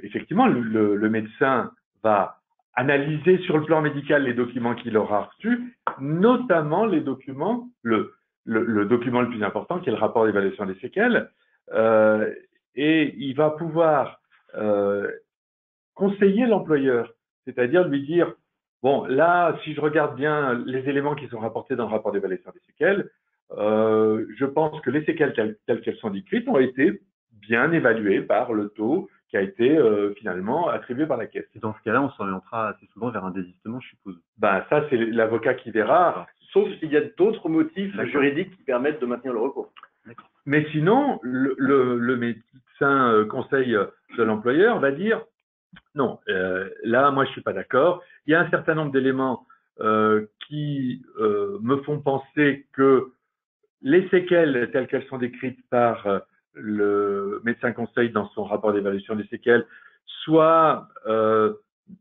effectivement, le médecin va analyser sur le plan médical les documents qu'il aura reçus, notamment les documents, le document le plus important qui est le rapport d'évaluation des séquelles, et il va pouvoir conseiller l'employeur, c'est-à-dire lui dire, bon, là, si je regarde bien les éléments qui sont rapportés dans le rapport d'évaluation des séquelles, je pense que les séquelles telles qu'elles sont décrites ont été bien évaluées par le taux qui a été finalement attribué par la Caisse. Et dans ce cas-là, on s'orientera assez souvent vers un désistement, je suppose. Ça, c'est l'avocat qui verra. Sauf s'il y a d'autres motifs juridiques qui permettent de maintenir le recours. Mais sinon, le médecin conseil de l'employeur va dire non, là, moi, je suis pas d'accord. Il y a un certain nombre d'éléments qui me font penser que les séquelles telles qu'elles sont décrites par le médecin conseil dans son rapport d'évaluation des séquelles, soit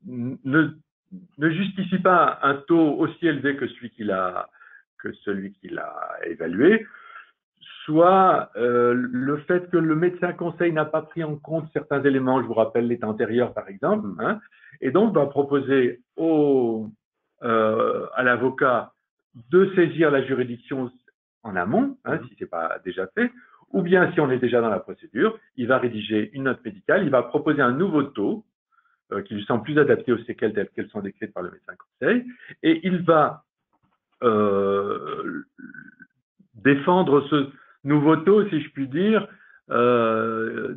ne justifie pas un taux aussi élevé que celui qu'il a évalué, soit le fait que le médecin conseil n'a pas pris en compte certains éléments, je vous rappelle l'état antérieur par exemple, hein, et donc va proposer à l'avocat de saisir la juridiction en amont, hein, si ce n'est pas déjà fait, ou bien si on est déjà dans la procédure, il va rédiger une note médicale, il va proposer un nouveau taux qui lui semble plus adapté aux séquelles telles qu'elles sont décrites par le médecin conseil, et il va défendre ce nouveau taux, si je puis dire, au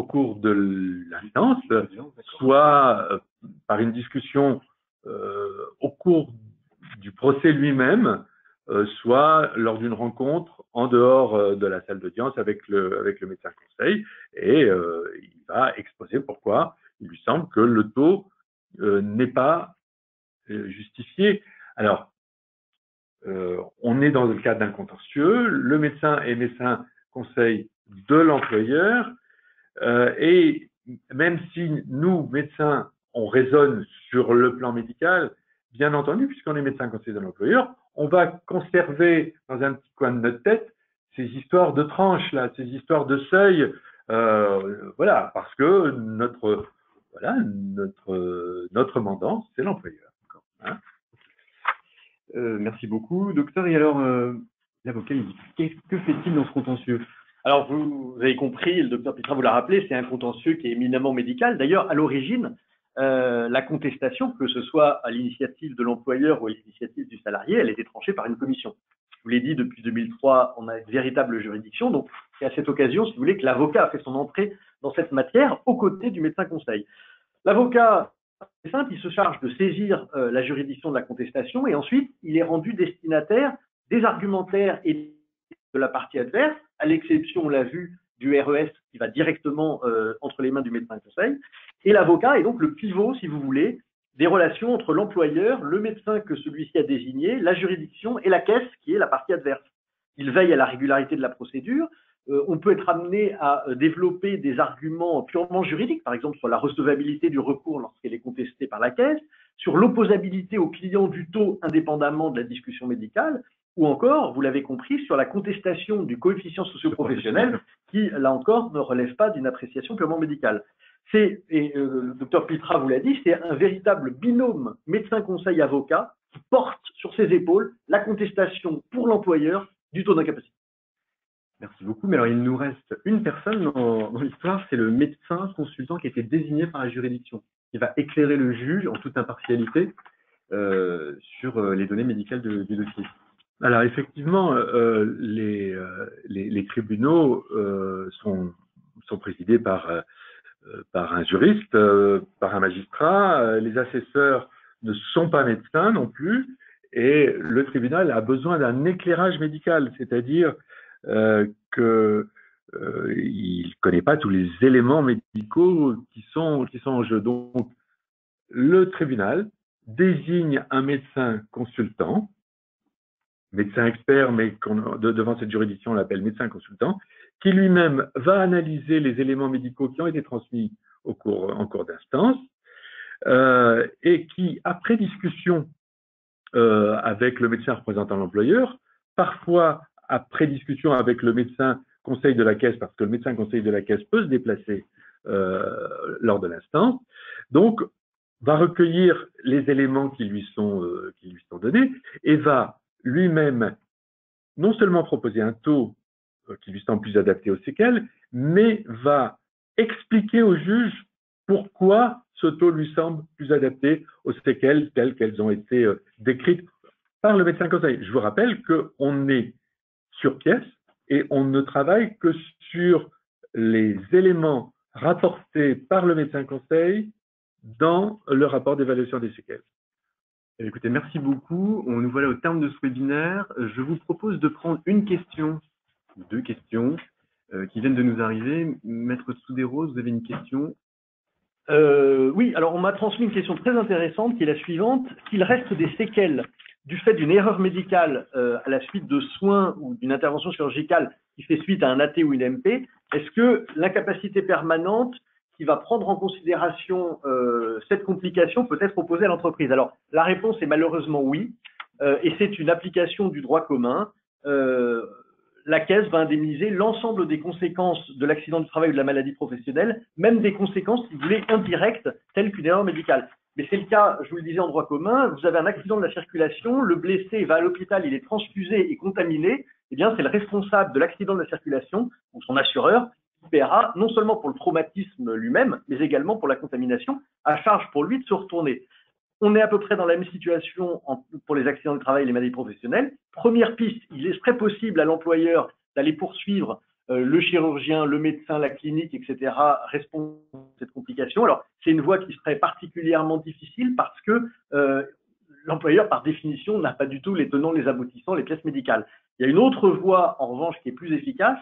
cours de l'instance, soit par une discussion au cours du procès lui-même, soit lors d'une rencontre en dehors de la salle d'audience avec le médecin conseil, et il va exposer pourquoi il lui semble que le taux n'est pas justifié. Alors, on est dans le cadre d'un contentieux, le médecin est médecin conseil de l'employeur, et même si nous, médecins, on raisonne sur le plan médical, bien entendu, puisqu'on est médecin conseil de l'employeur, on va conserver dans un petit coin de notre tête ces histoires de tranches, là, ces histoires de seuil, voilà, parce que notre mandant, c'est l'employeur. Hein. Merci beaucoup, docteur. Et alors, l'avocat, que fait-il dans ce contentieux? Alors, vous avez compris, le docteur Pitra vous l'a rappelé, c'est un contentieux qui est éminemment médical. D'ailleurs, à l'origine, la contestation, que ce soit à l'initiative de l'employeur ou à l'initiative du salarié, elle était tranchée par une commission. Je vous l'ai dit, depuis 2003, on a une véritable juridiction. Donc, c'est à cette occasion, si vous voulez, que l'avocat a fait son entrée dans cette matière aux côtés du médecin conseil. L'avocat, c'est simple, il se charge de saisir la juridiction de la contestation et ensuite, il est rendu destinataire des argumentaires et de la partie adverse, à l'exception, on l'a vu, du RES qui va directement entre les mains du médecin conseil. Et l'avocat est donc le pivot, si vous voulez, des relations entre l'employeur, le médecin que celui-ci a désigné, la juridiction et la caisse qui est la partie adverse. Il veille à la régularité de la procédure. On peut être amené à développer des arguments purement juridiques, par exemple sur la recevabilité du recours lorsqu'elle est contestée par la caisse, sur l'opposabilité au client du taux indépendamment de la discussion médicale, ou encore, vous l'avez compris, sur la contestation du coefficient socio-professionnel qui, là encore, ne relève pas d'une appréciation purement médicale. Le docteur Pitra vous l'a dit, c'est un véritable binôme médecin-conseil-avocat qui porte sur ses épaules la contestation pour l'employeur du taux d'incapacité. Merci beaucoup. Mais alors, il nous reste une personne dans l'histoire, c'est le médecin consultant qui a été désigné par la juridiction, qui va éclairer le juge en toute impartialité sur les données médicales du dossier. Alors, effectivement, les tribunaux sont présidés par un juriste, par un magistrat. Les assesseurs ne sont pas médecins non plus, et le tribunal a besoin d'un éclairage médical, c'est-à-dire qu'il ne connaît pas tous les éléments médicaux qui sont en jeu. Donc, le tribunal désigne un médecin consultant, médecin expert, mais devant cette juridiction, on l'appelle médecin consultant, qui lui-même va analyser les éléments médicaux qui ont été transmis en cours d'instance, et qui, après discussion avec le médecin représentant l'employeur, parfois après discussion avec le médecin conseil de la caisse, parce que le médecin conseil de la caisse peut se déplacer lors de l'instance, donc va recueillir les éléments qui lui sont donnés et va lui-même non seulement proposer un taux qui lui semble plus adapté aux séquelles, mais va expliquer au juge pourquoi ce taux lui semble plus adapté aux séquelles telles qu'elles ont été décrites par le médecin conseil. Je vous rappelle qu'on est sur pièce et on ne travaille que sur les éléments rapportés par le médecin conseil dans le rapport d'évaluation des séquelles. Écoutez, merci beaucoup. Nous voilà au terme de ce webinaire. Je vous propose de prendre une question, deux questions qui viennent de nous arriver. Maître Soudéros, vous avez une question? Oui, alors on m'a transmis une question très intéressante qui est la suivante. S'il reste des séquelles du fait d'une erreur médicale à la suite de soins ou d'une intervention chirurgicale qui fait suite à un AT ou une MP, est-ce que l'incapacité permanente qui va prendre en considération cette complication peut être opposée à l'entreprise? Alors, la réponse est malheureusement oui, et c'est une application du droit commun. La Caisse va indemniser l'ensemble des conséquences de l'accident du travail ou de la maladie professionnelle, même des conséquences, si vous voulez, indirectes, telles qu'une erreur médicale. Mais c'est le cas, je vous le disais, en droit commun, vous avez un accident de la circulation, le blessé va à l'hôpital, il est transfusé et contaminé, eh bien c'est le responsable de l'accident de la circulation, ou son assureur, qui paiera non seulement pour le traumatisme lui-même, mais également pour la contamination, à charge pour lui de se retourner. On est à peu près dans la même situation pour les accidents de travail et les maladies professionnelles. Première piste, il serait possible à l'employeur d'aller poursuivre le chirurgien, le médecin, la clinique, etc., responsable de cette complication. Alors, c'est une voie qui serait particulièrement difficile parce que l'employeur, par définition, n'a pas du tout les tenants, les aboutissants, les pièces médicales. Il y a une autre voie, en revanche, qui est plus efficace,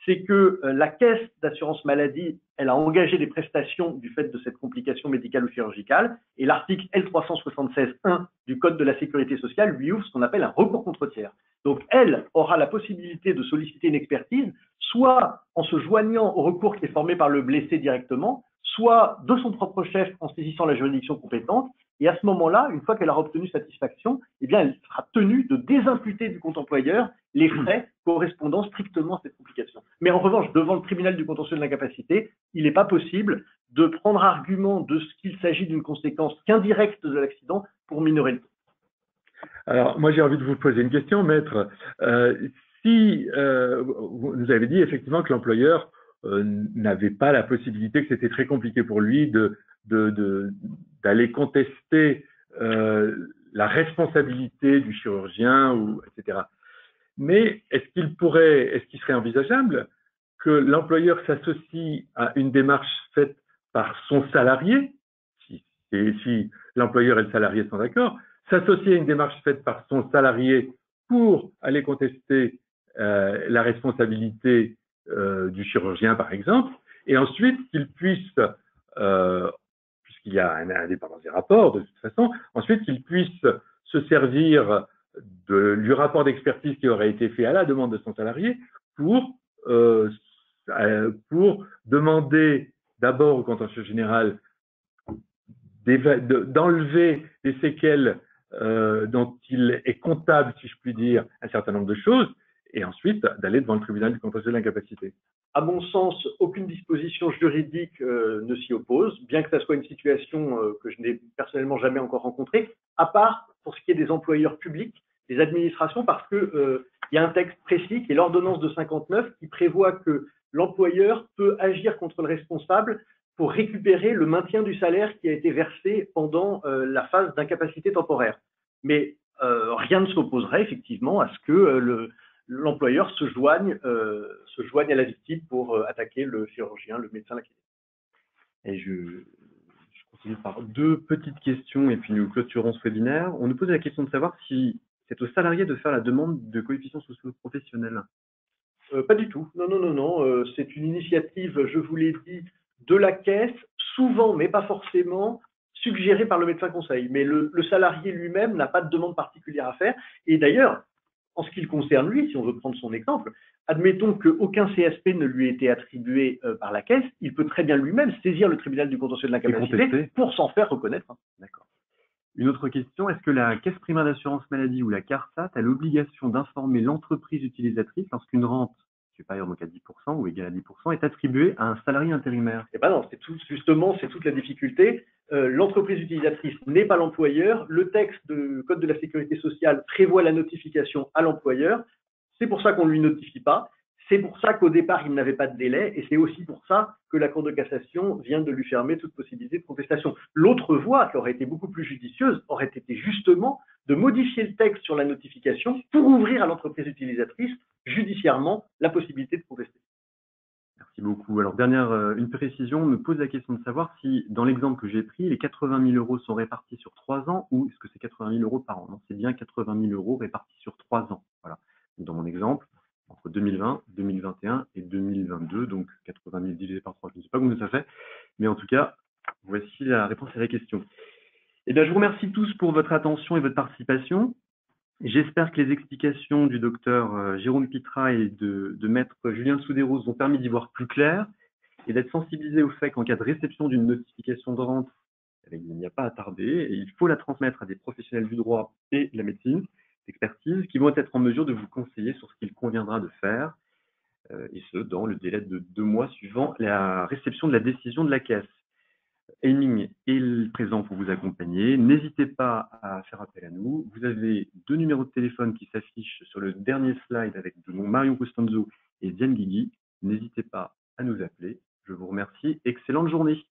c'est que la caisse d'assurance maladie, elle a engagé des prestations du fait de cette complication médicale ou chirurgicale, et l'article L376.1 du Code de la sécurité sociale lui ouvre ce qu'on appelle un recours contre tiers. Donc, elle aura la possibilité de solliciter une expertise, soit en se joignant au recours qui est formé par le blessé directement, soit de son propre chef en saisissant la juridiction compétente. Et à ce moment-là, une fois qu'elle aura obtenu satisfaction, eh bien, elle sera tenue de désimputer du compte employeur les frais correspondant strictement à cette complication. Mais en revanche, devant le tribunal du contentieux de l'incapacité, il n'est pas possible de prendre argument de ce qu'il s'agit d'une conséquence qu'indirecte de l'accident pour minorer le taux. Alors, moi, j'ai envie de vous poser une question, maître. Si vous avez dit effectivement que l'employeur n'avait pas la possibilité, que c'était très compliqué pour lui d'aller contester la responsabilité du chirurgien, etc. Mais est-ce qu'il serait envisageable que l'employeur s'associe à une démarche faite par son salarié, si l'employeur et le salarié sont d'accord, s'associer à une démarche faite par son salarié pour aller contester la responsabilité du chirurgien, par exemple, et ensuite qu'il puisse, puisqu'il y a une indépendance des rapports, de toute façon, ensuite qu'il puisse se servir du rapport d'expertise qui aurait été fait à la demande de son salarié pour demander d'abord au contentieux général d'enlever les séquelles dont il est comptable, si je puis dire, un certain nombre de choses, et ensuite d'aller devant le tribunal du contentieux de l'incapacité. À mon sens, aucune disposition juridique ne s'y oppose, bien que ça soit une situation que je n'ai personnellement jamais encore rencontrée, à part pour ce qui est des employeurs publics, des administrations, parce que il y a un texte précis qui est l'ordonnance de 59 qui prévoit que l'employeur peut agir contre le responsable pour récupérer le maintien du salaire qui a été versé pendant la phase d'incapacité temporaire. Mais rien ne s'opposerait effectivement à ce que l'employeur se joigne à la victime pour attaquer le chirurgien, le médecin, la clinique. Et je continue par deux petites questions et puis nous clôturons ce webinaire. On nous pose la question de savoir si c'est au salarié de faire la demande de coefficient socio-professionnel. Pas du tout. Non. C'est une initiative, je vous l'ai dit, de la caisse, souvent, mais pas forcément, suggérée par le médecin conseil. Mais le salarié lui-même n'a pas de demande particulière à faire. Et d'ailleurs, en ce qui le concerne lui, si on veut prendre son exemple, admettons qu'aucun CSP ne lui ait été attribué par la caisse, il peut très bien lui-même saisir le tribunal du contentieux de l'incapacité pour s'en faire reconnaître. D'accord. Une autre question, est-ce que la caisse primaire d'assurance maladie ou la CARSAT a l'obligation d'informer l'entreprise utilisatrice lorsqu'une rente supérieure donc à 10% ou égale à 10% est attribuée à un salarié intérimaire? Eh ben non, c'est toute la difficulté. L'entreprise utilisatrice n'est pas l'employeur. Le texte du Code de la sécurité sociale prévoit la notification à l'employeur. C'est pour ça qu'on ne lui notifie pas. C'est pour ça qu'au départ, il n'avait pas de délai. Et c'est aussi pour ça que la Cour de cassation vient de lui fermer toute possibilité de contestation. L'autre voie, qui aurait été beaucoup plus judicieuse, aurait été justement de modifier le texte sur la notification pour ouvrir à l'entreprise utilisatrice judiciairement la possibilité de contester. Merci beaucoup. Alors, une précision, on me pose la question de savoir si, dans l'exemple que j'ai pris, les 80 000 euros sont répartis sur 3 ans ou est-ce que c'est 80 000 euros par an? Non, c'est bien 80 000 euros répartis sur 3 ans. Voilà. Dans mon exemple, entre 2020, 2021 et 2022, donc 80 000 divisé par 3, je ne sais pas combien ça fait, mais en tout cas, voici la réponse à la question. Eh bien, je vous remercie tous pour votre attention et votre participation. J'espère que les explications du docteur Jérôme Pitra et de maître Julien Soudéros ont permis d'y voir plus clair. et d'être sensibilisé au fait qu'en cas de réception d'une notification de rente, il n'y a pas à tarder et il faut la transmettre à des professionnels du droit et de la médecine, d'expertise, qui vont être en mesure de vous conseiller sur ce qu'il conviendra de faire, et ce, dans le délai de 2 mois suivant la réception de la décision de la caisse. Aiming est présent pour vous accompagner. N'hésitez pas à faire appel à nous. Vous avez 2 numéros de téléphone qui s'affichent sur le dernier slide avec de nom Marion Costanzo et Diane Guigui. N'hésitez pas à nous appeler. Je vous remercie. Excellente journée.